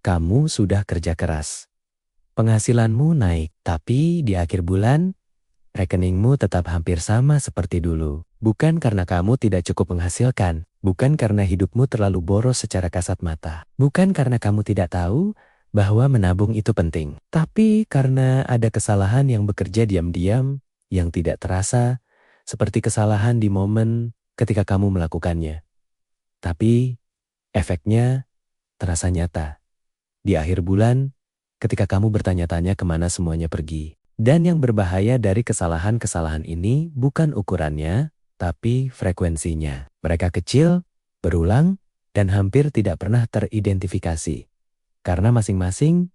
kamu sudah kerja keras. Penghasilanmu naik, tapi di akhir bulan, rekeningmu tetap hampir sama seperti dulu. Bukan karena kamu tidak cukup menghasilkan, bukan karena hidupmu terlalu boros secara kasat mata, bukan karena kamu tidak tahu bahwa menabung itu penting, tapi karena ada kesalahan yang bekerja diam-diam, yang tidak terasa, seperti kesalahan di momen ketika kamu melakukannya. Tapi efeknya terasa nyata. Di akhir bulan, ketika kamu bertanya-tanya kemana semuanya pergi. Dan yang berbahaya dari kesalahan-kesalahan ini bukan ukurannya, tapi frekuensinya. Mereka kecil, berulang, dan hampir tidak pernah teridentifikasi. Karena masing-masing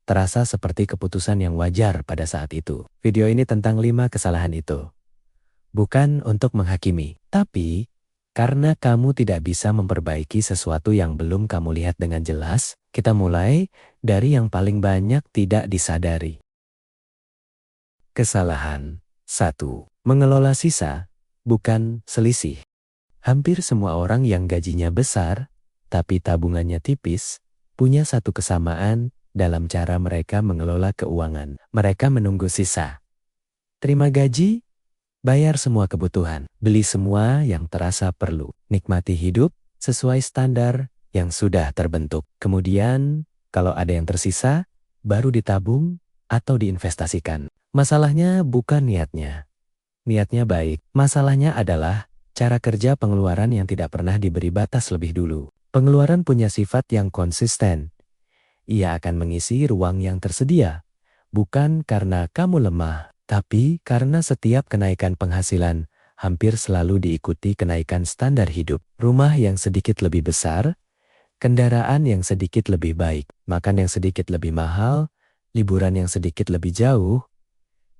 terasa seperti keputusan yang wajar pada saat itu. Video ini tentang 5 kesalahan itu. Bukan untuk menghakimi, tapi karena kamu tidak bisa memperbaiki sesuatu yang belum kamu lihat dengan jelas, kita mulai dari yang paling banyak tidak disadari. Kesalahan 1. Mengelola sisa, bukan selisih. Hampir semua orang yang gajinya besar, tapi tabungannya tipis, punya satu kesamaan dalam cara mereka mengelola keuangan. Mereka menunggu sisa. Terima gaji, bayar semua kebutuhan, beli semua yang terasa perlu, nikmati hidup sesuai standar yang sudah terbentuk. Kemudian, kalau ada yang tersisa, baru ditabung atau diinvestasikan. Masalahnya bukan niatnya. Niatnya baik. Masalahnya adalah cara kerja pengeluaran yang tidak pernah diberi batas lebih dulu. Pengeluaran punya sifat yang konsisten. Ia akan mengisi ruang yang tersedia, bukan karena kamu lemah, tapi karena setiap kenaikan penghasilan hampir selalu diikuti kenaikan standar hidup. Rumah yang sedikit lebih besar, kendaraan yang sedikit lebih baik, makan yang sedikit lebih mahal, liburan yang sedikit lebih jauh.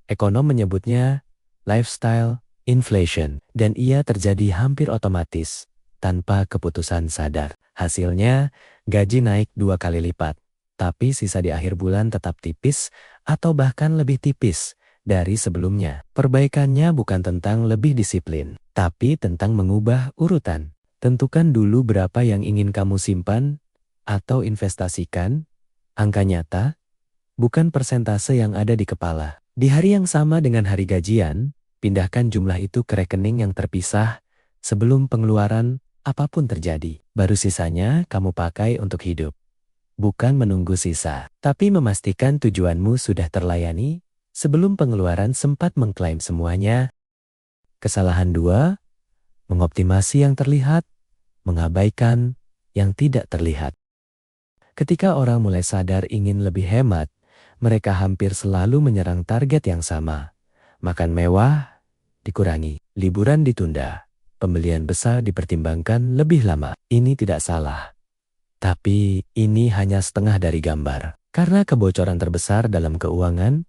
Ekonom menyebutnya lifestyle inflation, dan ia terjadi hampir otomatis tanpa keputusan sadar. Hasilnya, gaji naik 2 kali lipat, tapi sisa di akhir bulan tetap tipis atau bahkan lebih tipis dari sebelumnya. Perbaikannya bukan tentang lebih disiplin, tapi tentang mengubah urutan. Tentukan dulu berapa yang ingin kamu simpan atau investasikan, angka nyata, bukan persentase yang ada di kepala. Di hari yang sama dengan hari gajian, pindahkan jumlah itu ke rekening yang terpisah sebelum pengeluaran apapun terjadi. Baru sisanya kamu pakai untuk hidup. Bukan menunggu sisa, tapi memastikan tujuanmu sudah terlayani sebelum pengeluaran sempat mengklaim semuanya. Kesalahan 2, mengoptimasi yang terlihat, mengabaikan yang tidak terlihat. Ketika orang mulai sadar ingin lebih hemat, mereka hampir selalu menyerang target yang sama. Makan mewah dikurangi, liburan ditunda, pembelian besar dipertimbangkan lebih lama. Ini tidak salah. Tapi ini hanya setengah dari gambar. Karena kebocoran terbesar dalam keuangan,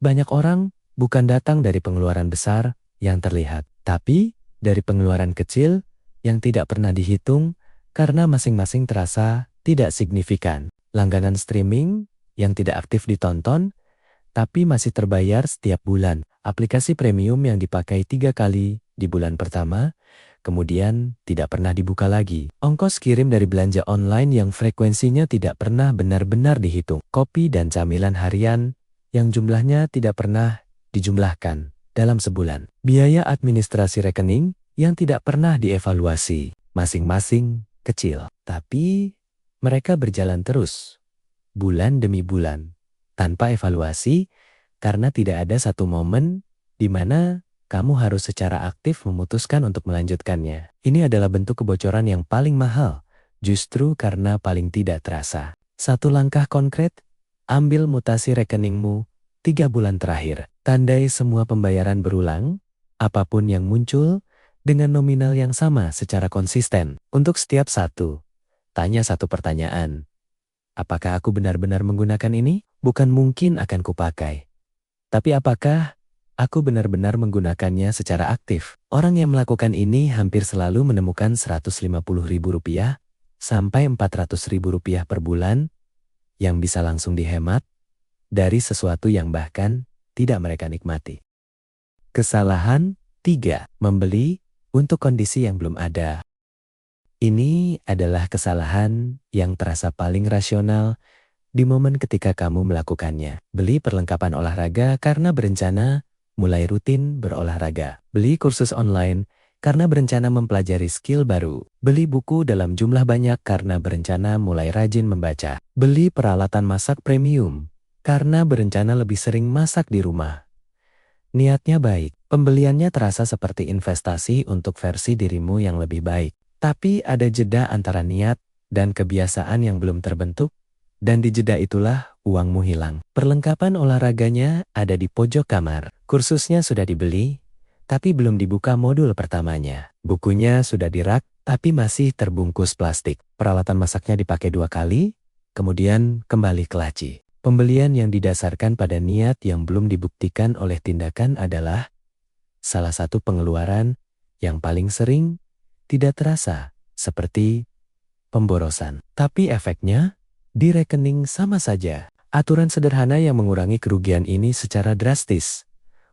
banyak orang bukan datang dari pengeluaran besar yang terlihat, tapi dari pengeluaran kecil yang tidak pernah dihitung karena masing-masing terasa tidak signifikan. Langganan streaming yang tidak aktif ditonton, tapi masih terbayar setiap bulan. Aplikasi premium yang dipakai 3 kali di bulan pertama, kemudian tidak pernah dibuka lagi. Ongkos kirim dari belanja online yang frekuensinya tidak pernah benar-benar dihitung. Kopi dan camilan harian yang jumlahnya tidak pernah dijumlahkan dalam sebulan. Biaya administrasi rekening yang tidak pernah dievaluasi. Masing-masing kecil, tapi mereka berjalan terus, bulan demi bulan, tanpa evaluasi, karena tidak ada satu momen di mana kamu harus secara aktif memutuskan untuk melanjutkannya. Ini adalah bentuk kebocoran yang paling mahal, justru karena paling tidak terasa. Satu langkah konkret, ambil mutasi rekeningmu 3 bulan terakhir. Tandai semua pembayaran berulang, apapun yang muncul, dengan nominal yang sama secara konsisten. Untuk setiap satu, tanya satu pertanyaan. Apakah aku benar-benar menggunakan ini? Bukan mungkin akan kupakai. Tapi apakah aku benar-benar menggunakannya secara aktif? Orang yang melakukan ini hampir selalu menemukan Rp150.000 sampai Rp400.000 per bulan yang bisa langsung dihemat dari sesuatu yang bahkan tidak mereka nikmati. Kesalahan 3. Membeli untuk kondisi yang belum ada. Ini adalah kesalahan yang terasa paling rasional di momen ketika kamu melakukannya. Beli perlengkapan olahraga karena berencana mulai rutin berolahraga. Beli kursus online karena berencana mempelajari skill baru. Beli buku dalam jumlah banyak karena berencana mulai rajin membaca. Beli peralatan masak premium karena berencana lebih sering masak di rumah. Niatnya baik, pembeliannya terasa seperti investasi untuk versi dirimu yang lebih baik. Tapi ada jeda antara niat dan kebiasaan yang belum terbentuk, dan di jeda itulah uangmu hilang. Perlengkapan olahraganya ada di pojok kamar. Kursusnya sudah dibeli, tapi belum dibuka modul pertamanya. Bukunya sudah di-rak, tapi masih terbungkus plastik. Peralatan masaknya dipakai 2 kali, kemudian kembali ke laci. Pembelian yang didasarkan pada niat yang belum dibuktikan oleh tindakan adalah salah satu pengeluaran yang paling sering tidak terasa seperti pemborosan. Tapi efeknya di rekening sama saja. Aturan sederhana yang mengurangi kerugian ini secara drastis.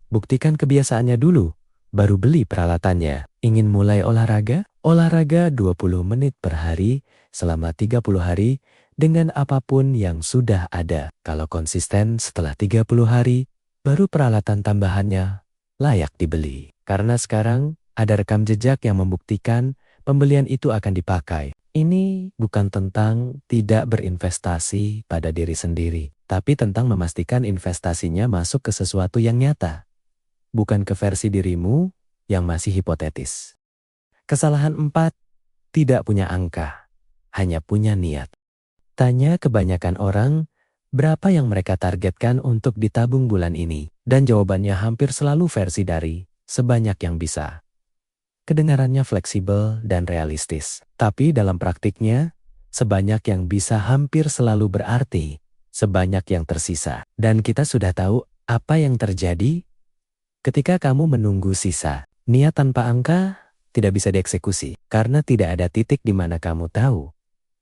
Buktikan kebiasaannya dulu, baru beli peralatannya. Ingin mulai olahraga? Olahraga 20 menit per hari selama 30 hari dengan apapun yang sudah ada. Kalau konsisten setelah 30 hari, baru peralatan tambahannya layak dibeli. Karena sekarang ada rekam jejak yang membuktikan pembelian itu akan dipakai. Ini bukan tentang tidak berinvestasi pada diri sendiri, tapi tentang memastikan investasinya masuk ke sesuatu yang nyata, bukan ke versi dirimu yang masih hipotetis. Kesalahan 4, tidak punya angka, hanya punya niat. Tanya kebanyakan orang, berapa yang mereka targetkan untuk ditabung bulan ini? Dan jawabannya hampir selalu versi dari sebanyak yang bisa. Kedengarannya fleksibel dan realistis. Tapi dalam praktiknya, sebanyak yang bisa hampir selalu berarti sebanyak yang tersisa. Dan kita sudah tahu apa yang terjadi ketika kamu menunggu sisa. Niat tanpa angka tidak bisa dieksekusi karena tidak ada titik di mana kamu tahu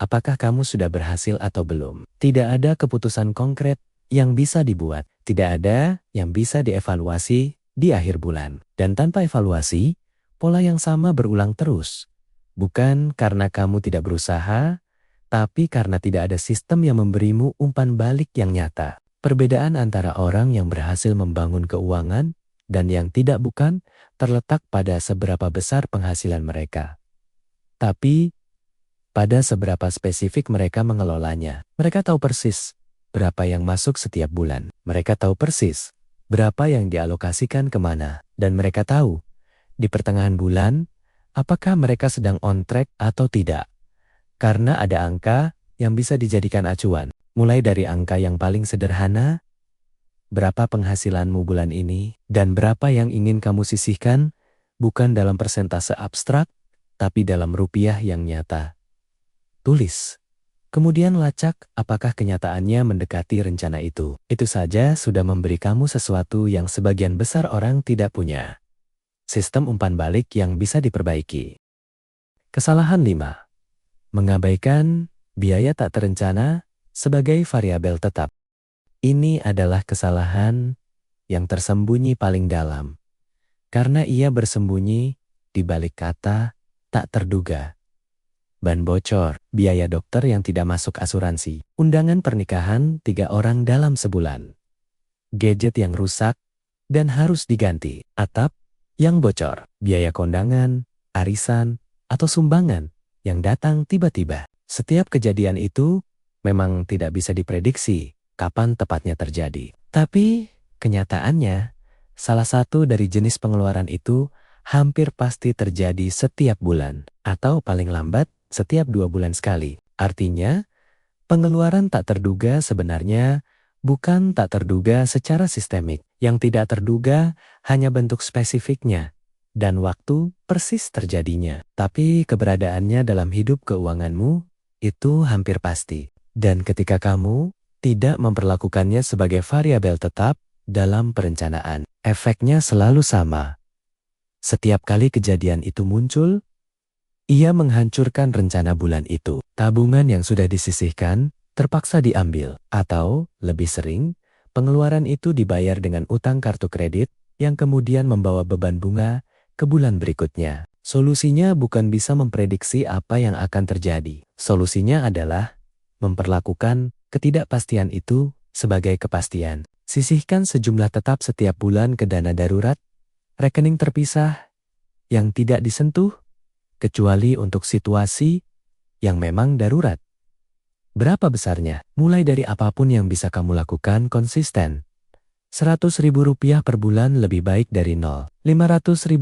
apakah kamu sudah berhasil atau belum. Tidak ada keputusan konkret yang bisa dibuat. Tidak ada yang bisa dievaluasi di akhir bulan. Dan tanpa evaluasi, pola yang sama berulang terus. Bukan karena kamu tidak berusaha, tapi karena tidak ada sistem yang memberimu umpan balik yang nyata. Perbedaan antara orang yang berhasil membangun keuangan dan yang tidak bukan terletak pada seberapa besar penghasilan mereka, tapi pada seberapa spesifik mereka mengelolanya. Mereka tahu persis berapa yang masuk setiap bulan. Mereka tahu persis berapa yang dialokasikan kemana. Dan mereka tahu di pertengahan bulan apakah mereka sedang on track atau tidak. Karena ada angka yang bisa dijadikan acuan. Mulai dari angka yang paling sederhana, berapa penghasilanmu bulan ini, dan berapa yang ingin kamu sisihkan, bukan dalam persentase abstrak, tapi dalam rupiah yang nyata. Tulis. Kemudian lacak apakah kenyataannya mendekati rencana itu. Itu saja sudah memberi kamu sesuatu yang sebagian besar orang tidak punya. Sistem umpan balik yang bisa diperbaiki. Kesalahan 5. Mengabaikan biaya tak terencana sebagai variabel tetap. Ini adalah kesalahan yang tersembunyi paling dalam. Karena ia bersembunyi di balik kata tak terduga. Ban bocor, biaya dokter yang tidak masuk asuransi, undangan pernikahan 3 orang dalam sebulan, gadget yang rusak dan harus diganti, atap yang bocor, biaya kondangan, arisan, atau sumbangan yang datang tiba-tiba. Setiap kejadian itu memang tidak bisa diprediksi kapan tepatnya terjadi. Tapi kenyataannya, salah satu dari jenis pengeluaran itu hampir pasti terjadi setiap bulan, atau paling lambat setiap 2 bulan sekali. Artinya, pengeluaran tak terduga sebenarnya bukan tak terduga secara sistemik. Yang tidak terduga hanya bentuk spesifiknya dan waktu persis terjadinya. Tapi keberadaannya dalam hidup keuanganmu itu hampir pasti. Dan ketika kamu tidak memperlakukannya sebagai variabel tetap dalam perencanaan, efeknya selalu sama. Setiap kali kejadian itu muncul, ia menghancurkan rencana bulan itu. Tabungan yang sudah disisihkan terpaksa diambil, atau lebih sering, pengeluaran itu dibayar dengan utang kartu kredit yang kemudian membawa beban bunga ke bulan berikutnya. Solusinya bukan bisa memprediksi apa yang akan terjadi. Solusinya adalah memperlakukan ketidakpastian itu sebagai kepastian. Sisihkan sejumlah tetap setiap bulan ke dana darurat, rekening terpisah yang tidak disentuh, kecuali untuk situasi yang memang darurat. Berapa besarnya? Mulai dari apapun yang bisa kamu lakukan konsisten. Rp100.000 per bulan lebih baik dari nol. Rp500.000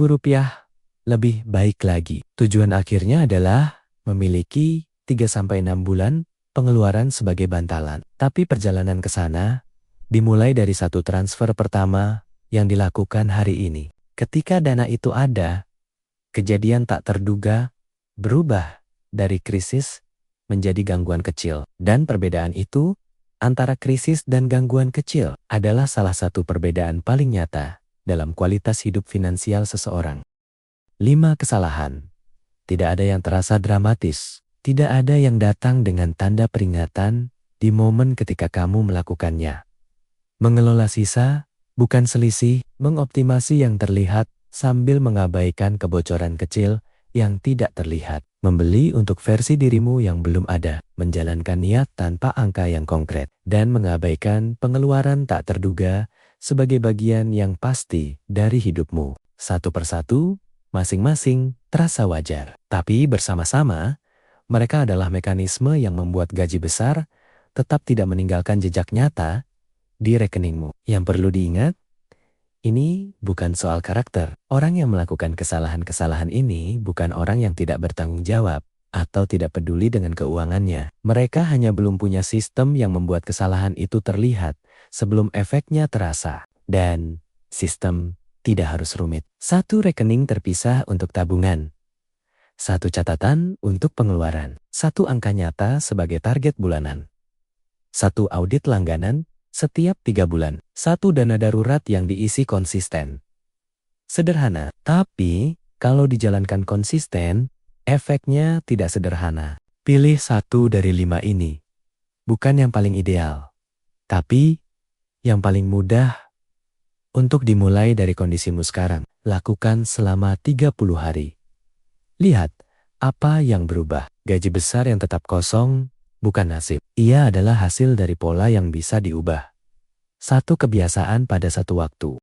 lebih baik lagi. Tujuan akhirnya adalah memiliki 3-6 bulan pengeluaran sebagai bantalan. Tapi perjalanan ke sana dimulai dari satu transfer pertama yang dilakukan hari ini. Ketika dana itu ada, kejadian tak terduga berubah dari krisis menjadi gangguan kecil. Dan perbedaan itu antara krisis dan gangguan kecil adalah salah satu perbedaan paling nyata dalam kualitas hidup finansial seseorang. 5 kesalahan. Tidak ada yang terasa dramatis. Tidak ada yang datang dengan tanda peringatan di momen ketika kamu melakukannya. Mengelola sisa, bukan selisih, mengoptimasi yang terlihat sambil mengabaikan kebocoran kecil yang tidak terlihat. Membeli untuk versi dirimu yang belum ada, menjalankan niat tanpa angka yang konkret, dan mengabaikan pengeluaran tak terduga sebagai bagian yang pasti dari hidupmu. Satu persatu, masing-masing terasa wajar. Tapi bersama-sama, mereka adalah mekanisme yang membuat gaji besar tetap tidak meninggalkan jejak nyata di rekeningmu. Yang perlu diingat, ini bukan soal karakter. Orang yang melakukan kesalahan-kesalahan ini bukan orang yang tidak bertanggung jawab atau tidak peduli dengan keuangannya. Mereka hanya belum punya sistem yang membuat kesalahan itu terlihat sebelum efeknya terasa. Dan sistem tidak harus rumit. Satu rekening terpisah untuk tabungan. Satu catatan untuk pengeluaran. Satu angka nyata sebagai target bulanan. Satu audit langganan setiap 3 bulan. Satu dana darurat yang diisi konsisten. Sederhana, tapi kalau dijalankan konsisten, efeknya tidak sederhana. Pilih satu dari 5 ini. Bukan yang paling ideal, tapi yang paling mudah untuk dimulai dari kondisimu sekarang. Lakukan selama 30 hari. Lihat apa yang berubah. Gaji besar yang tetap kosong bukan nasib. Ia adalah hasil dari pola yang bisa diubah. Satu kebiasaan pada satu waktu.